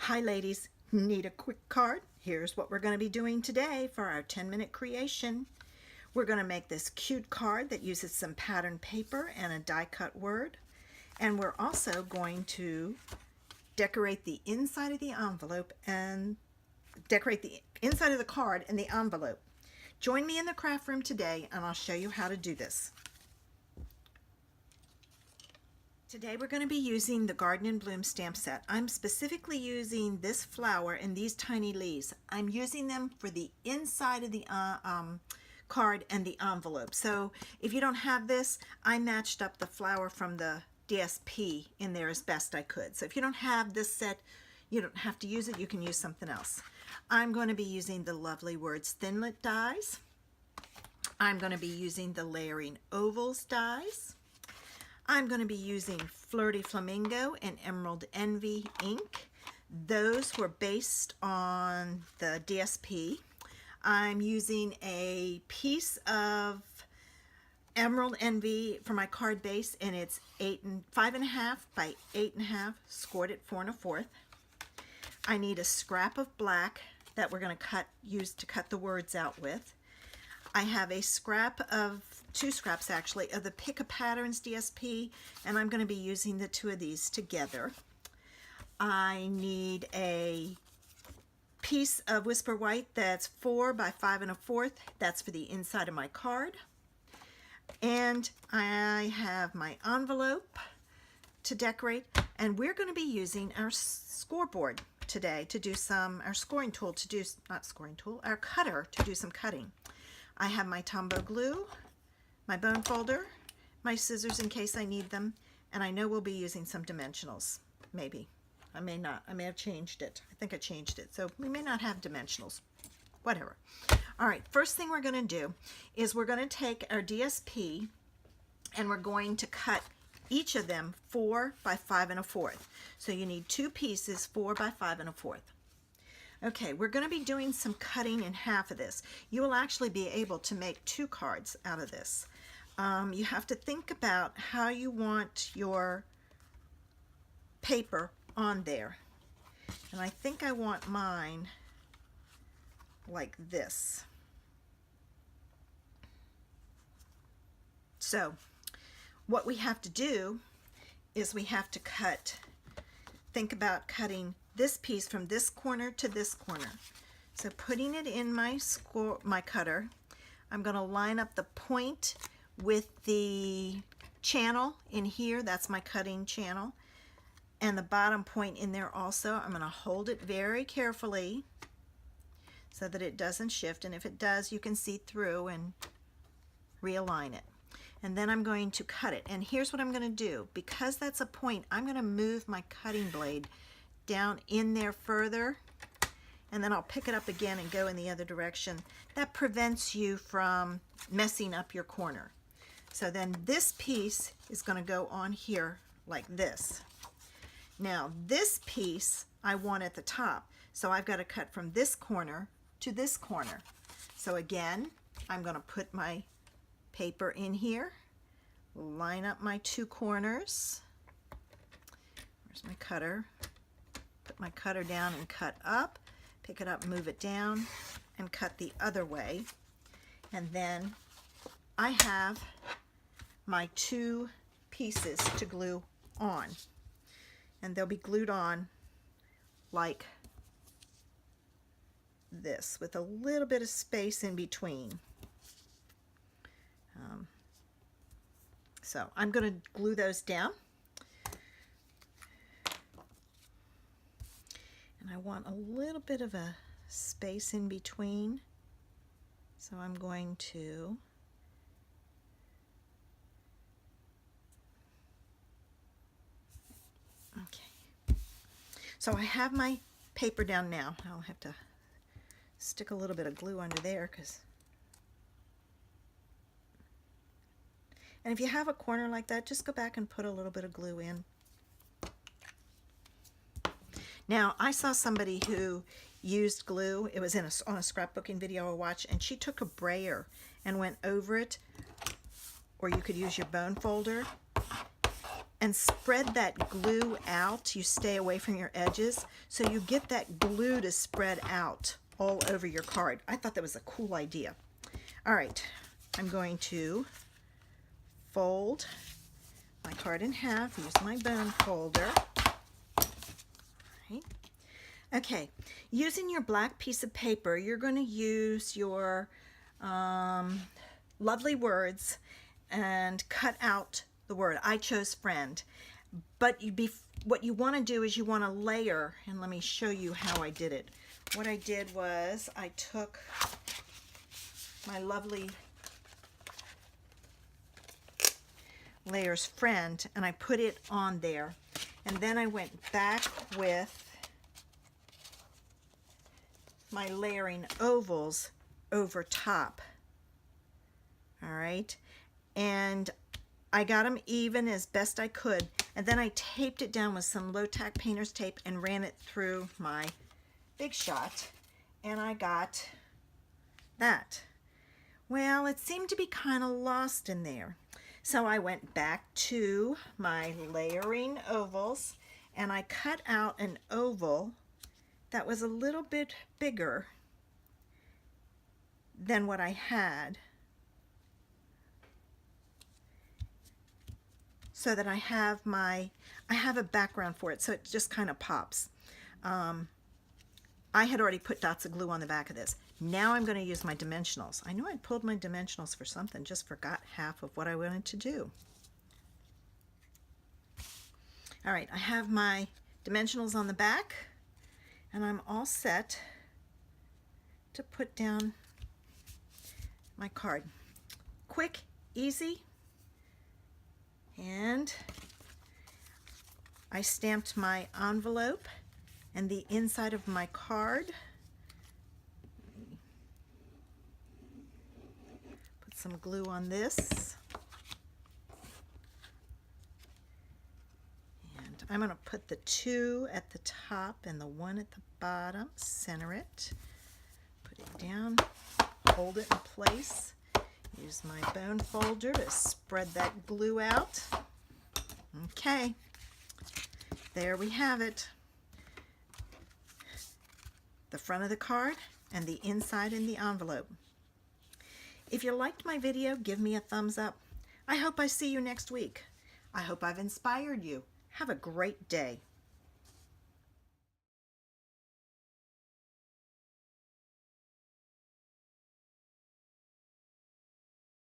Hi ladies, need a quick card? Here's what we're going to be doing today for our 10-minute creation. We're going to make this cute card that uses some pattern paper and a die cut word. And we're also going to decorate the inside of the envelope and decorate the inside of the card and the envelope. Join me in the craft room today and I'll show you how to do this. Today we're going to be using the Garden in Bloom stamp set. I'm specifically using this flower and these tiny leaves. I'm using them for the inside of the card and the envelope. So if you don't have this, I matched up the flower from the DSP in there as best I could. So if you don't have this set, you don't have to use it. You can use something else. I'm going to be using the Lovely Words Thinlit dies. I'm going to be using the Layering Ovals dies. I'm going to be using Flirty Flamingo and Emerald Envy ink. Those were based on the DSP. I'm using a piece of Emerald Envy for my card base, and it's 5.5 by 8.5, scored at 4 1/4. I need a scrap of black that we're going to use to cut the words out with. I have a scrap of, 2 scraps actually, of the Pick a Patterns DSP, and I'm going to be using the 2 of these together. I need a piece of Whisper White that's 4 by 5 1/4. That's for the inside of my card. And I have my envelope to decorate, and we're going to be using our scoreboard today to do some, our scoring tool to do, not scoring tool, our cutter to do some cutting. I have my Tombow glue, my bone folder, my scissors in case I need them, and I know we'll be using some dimensionals. Maybe. I may not. I may have changed it. I think I changed it. So we may not have dimensionals. Whatever. All right, first thing we're going to do is we're going to take our DSP and we're going to cut each of them 4 by 5 1/4. So you need 2 pieces 4 by 5 1/4. Okay, we're going to be doing some cutting in half of this. You will actually be able to make 2 cards out of this. You have to think about how you want your paper on there. And I think I want mine like this. So what we have to do is we have to think about cutting this piece from this corner to this corner. So putting it in my cutter, I'm going to line up the point with the channel in here. That's my cutting channel. And the bottom point in there also. I'm going to hold it very carefully so that it doesn't shift. And if it does, you can see through and realign it. And then I'm going to cut it. And here's what I'm going to do. Because that's a point, I'm going to move my cutting blade down in there further, and then I'll pick it up again and go in the other direction. That prevents you from messing up your corner. So then this piece is going to go on here like this. Now this piece I want at the top, so I've got to cut from this corner to this corner. So again, I'm going to put my paper in here, line up my 2 corners. Where's my cutter? Put my cutter down and cut up, pick it up, move it down, and cut the other way. And then I have my 2 pieces to glue on. And they'll be glued on like this with a little bit of space in between. So I'm going to glue those down. And I want a little bit of a space in between. So I'm going to So I have my paper down now. I'll have to stick a little bit of glue under there and if you have a corner like that, just go back and put a little bit of glue in. Now, I saw somebody who used glue. It was on a scrapbooking video I watched, and she took a brayer and went over it, or you could use your bone folder and spread that glue out. You stay away from your edges so you get that glue to spread out all over your card. I thought that was a cool idea. All right, I'm going to fold my card in half, use my bone folder. Right. Okay, using your black piece of paper, you're going to use your lovely words and cut out the word. I chose friend, but what you want to do is you want to layer, and let me show you how I did it. What I did was I took my lovely layers friend and I put it on there, and then I went back with my layering ovals over top. All right, and I got them even as best I could, and then I taped it down with some low-tack painter's tape and ran it through my Big Shot, and I got that. Well, it seemed to be kind of lost in there. So I went back to my layering ovals and I cut out an oval that was a little bit bigger than what I had, so that I have a background for it, so it just kind of pops. I had already put dots of glue on the back of this. Now I'm going to use my dimensionals. I knew I'd pulled my dimensionals for something, just forgot half of what I wanted to do. All right, I have my dimensionals on the back, and I'm all set to put down my card. Quick, easy, and I stamped my envelope and the inside of my card. Put some glue on this. And I'm going to put the 2 at the top and the 1 at the bottom. Center it. Put it down. Hold it in place. Use my bone folder to spread that glue out. Okay. There we have it. The front of the card and the inside in the envelope. If you liked my video, give me a thumbs up. I hope I see you next week. I hope I've inspired you. Have a great day.